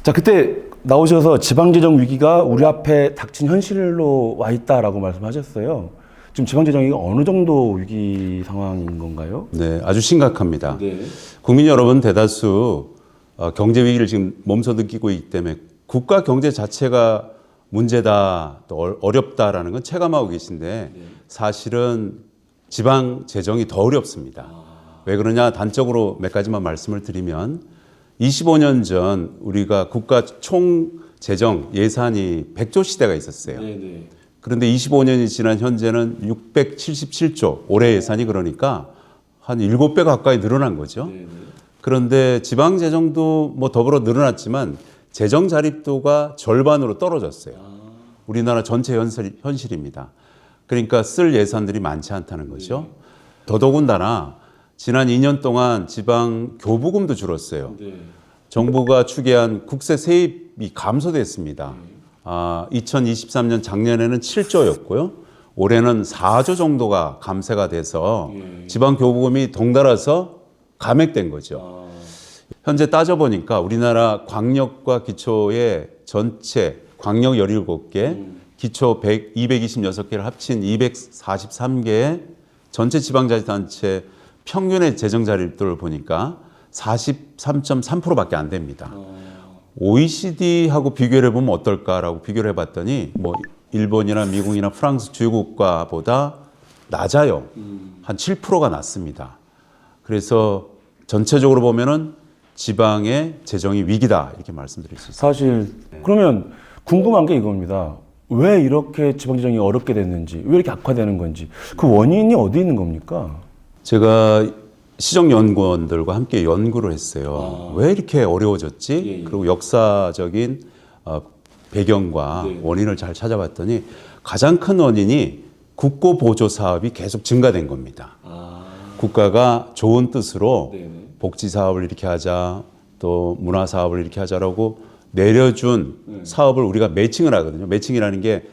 자, 그때 나오셔서 지방재정 위기가 우리 앞에 닥친 현실로 와 있다라고 말씀하셨어요. 지금 지방재정이 어느 정도 위기 상황인 건가요? 네, 아주 심각합니다. 네. 국민 여러분 대다수 경제 위기를 지금 몸소 느끼고 있기 때문에 국가 경제 자체가 문제다, 또 어렵다라는 건 체감하고 계신데 사실은 지방 재정이 더 어렵습니다. 왜 그러냐? 단적으로 몇 가지만 말씀을 드리면 25년 전 우리가 국가 총 재정 예산이 100조 시대가 있었어요. 네. 그런데 25년이 지난 현재는 677조, 올해 예산이 그러니까 한 7배 가까이 늘어난 거죠. 그런데 지방 재정도 뭐 더불어 늘어났지만 재정 자립도가 절반으로 떨어졌어요. 우리나라 전체 현실입니다. 그러니까 쓸 예산들이 많지 않다는 거죠. 더더군다나 지난 2년 동안 지방 교부금도 줄었어요. 정부가 추계한 국세 세입이 감소됐습니다. 2023년 작년에는 7조였고요. 올해는 4조 정도가 감세가 돼서 지방 교부금이 덩달아서 감액된 거죠. 현재 따져보니까 우리나라 광역과 기초의 전체 광역 17개, 기초 226개를 합친 243개의 전체 지방자치단체 평균의 재정 자립도를 보니까 43.3%밖에 안 됩니다. OECD하고 비교를 해보면 어떨까라고 비교를 해봤더니 뭐 일본이나 미국이나 프랑스 주요 국가보다 낮아요. 한 7%가 낮습니다. 그래서 전체적으로 보면은 지방의 재정이 위기다 이렇게 말씀드릴 수 있습니다. 사실 그러면 궁금한 게 이겁니다. 왜 이렇게 지방재정이 어렵게 됐는지, 왜 이렇게 악화되는 건지, 그 원인이 어디 있는 겁니까? 제가 시정연구원들과 함께 연구를 했어요. 왜 이렇게 어려워졌지? 그리고 역사적인 배경과 원인을 잘 찾아봤더니 가장 큰 원인이 국고보조 사업이 계속 증가된 겁니다. 국가가 좋은 뜻으로 복지 사업을 이렇게 하자, 또 문화 사업을 이렇게 하자라고 내려준 사업을 우리가 매칭을 하거든요. 매칭이라는 게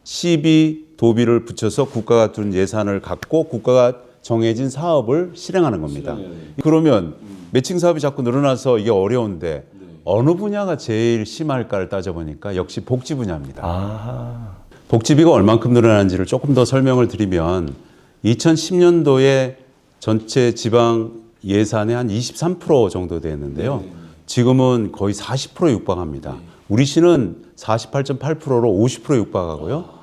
시비, 도비를 붙여서 국가가 둔 예산을 갖고 국가가 정해진 사업을 실행하는 겁니다. 그러면 매칭 사업이 자꾸 늘어나서 이게 어려운데 어느 분야가 제일 심할까를 따져보니까 역시 복지 분야입니다. 복지비가 얼만큼 늘어나는지를 조금 더 설명을 드리면 2010년도에 전체 지방 예산의 한 23% 정도 되었는데요. 지금은 거의 40%에 육박합니다. 우리 시는 48.8%로 50%에 육박하고요.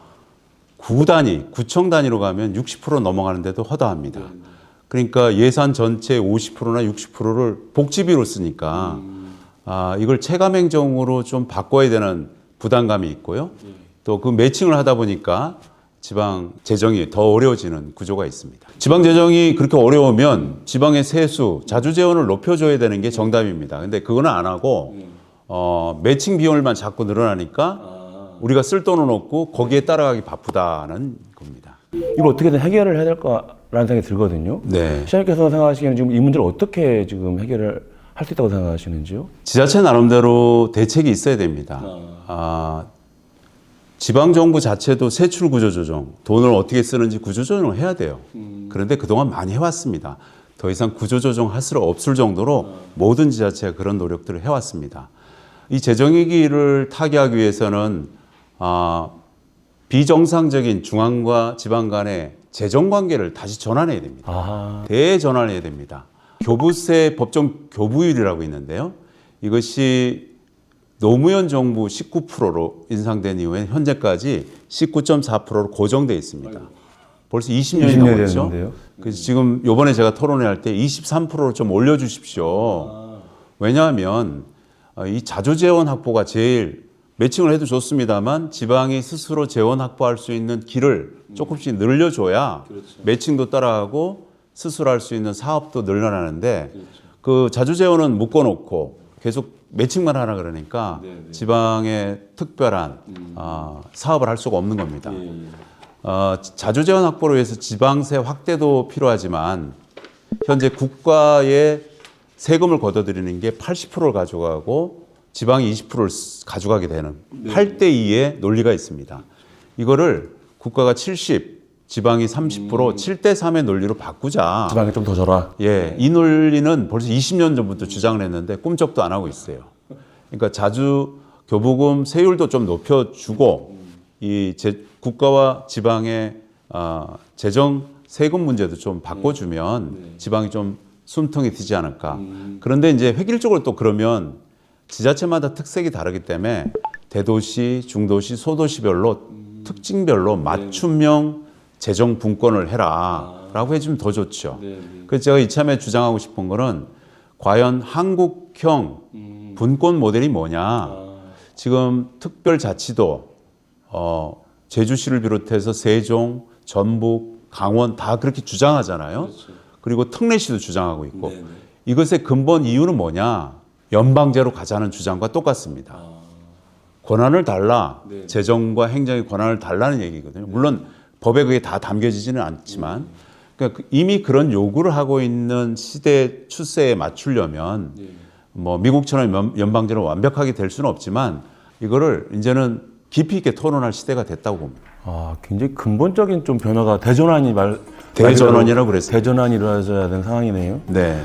구 단위, 구청 단위로 가면 60% 넘어가는데도 허다합니다. 그러니까 예산 전체 50%나 60%를 복지비로 쓰니까 이걸 체감행정으로 좀 바꿔야 되는 부담감이 있고요. 또 그 매칭을 하다 보니까 지방 재정이 더 어려워지는 구조가 있습니다. 지방 재정이 그렇게 어려우면 지방의 세수, 자주 재원을 높여줘야 되는 게 정답입니다. 근데 그거는 안 하고 매칭 비용을만 자꾸 늘어나니까 우리가 쓸 돈은 없고 거기에 따라가기 바쁘다는 겁니다. 이걸 어떻게든 해결을 해야 될까라는 생각이 들거든요. 네. 시장님께서 생각하시기에는 지금 이 문제를 어떻게 지금 해결을 할 수 있다고 생각하시는지요? 지자체 나름대로 대책이 있어야 됩니다. 지방정부 자체도 세출 구조조정, 돈을 어떻게 쓰는지 구조조정을 해야 돼요. 그런데 그동안 많이 해왔습니다. 더 이상 구조조정 할 수 없을 정도로 모든 지자체가 그런 노력들을 해왔습니다. 이 재정위기를 타개하기 위해서는 비정상적인 중앙과 지방 간의 재정관계를 다시 전환해야 됩니다. 대전환해야 됩니다. 교부세 법정 교부율이라고 있는데요. 이것이 노무현 정부 19%로 인상된 이후에 현재까지 19.4%로 고정되어 있습니다. 벌써 20년이 넘었죠. 그래서 지금 이번에 제가 토론회 할 때 23%로 좀 올려주십시오. 왜냐하면 이 자주 재원 확보가 제일 매칭을 해도 좋습니다만 지방이 스스로 재원 확보할 수 있는 길을 조금씩 늘려줘야 매칭도 따라가고 스스로 할 수 있는 사업도 늘어나는데 그 자주 재원은 묶어놓고 계속 매칭만 하라 그러니까 지방의 특별한 사업을 할 수가 없는 겁니다. 자주 재원 확보를 위해서 지방세 확대도 필요하지만 현재 국가의 세금을 걷어들이는 게 80%를 가져가고 지방이 20%를 가져가게 되는 8대2의 논리가 있습니다. 이거를 국가가 70, 지방이 30%, 7대3의 논리로 바꾸자. 지방에 좀 더 줘라. 예, 이 논리는 벌써 20년 전부터 주장을 했는데 꿈쩍도 안 하고 있어요. 그러니까 자주 교부금 세율도 좀 높여주고 이 국가와 지방의 재정 세금 문제도 좀 바꿔주면 지방이 좀 숨통이 트지 않을까. 그런데 이제 획일적으로 또 그러면 지자체마다 특색이 다르기 때문에 대도시, 중도시, 소도시별로 특징별로 맞춤형 재정 분권을 해라라고 해주면 더 좋죠. 그래서 제가 이참에 주장하고 싶은 거는 과연 한국형 분권 모델이 뭐냐. 지금 특별자치도 제주시를 비롯해서 세종, 전북, 강원 다 그렇게 주장하잖아요. 그리고 특례시도 주장하고 있고 이것의 근본 이유는 뭐냐. 연방제로 가자는 주장과 똑같습니다. 권한을 달라. 재정과 행정의 권한을 달라는 얘기거든요. 물론 법에 그게 다 담겨지지는 않지만 그러니까 이미 그런 요구를 하고 있는 시대 추세에 맞추려면 뭐 미국처럼 연방제로 완벽하게 될 수는 없지만 이거를 이제는 깊이 있게 토론할 시대가 됐다고 봅니다. 굉장히 근본적인 좀 변화가 대전환이라고 그랬어요. 대전환이 일어나야 되는 상황이네요. 네.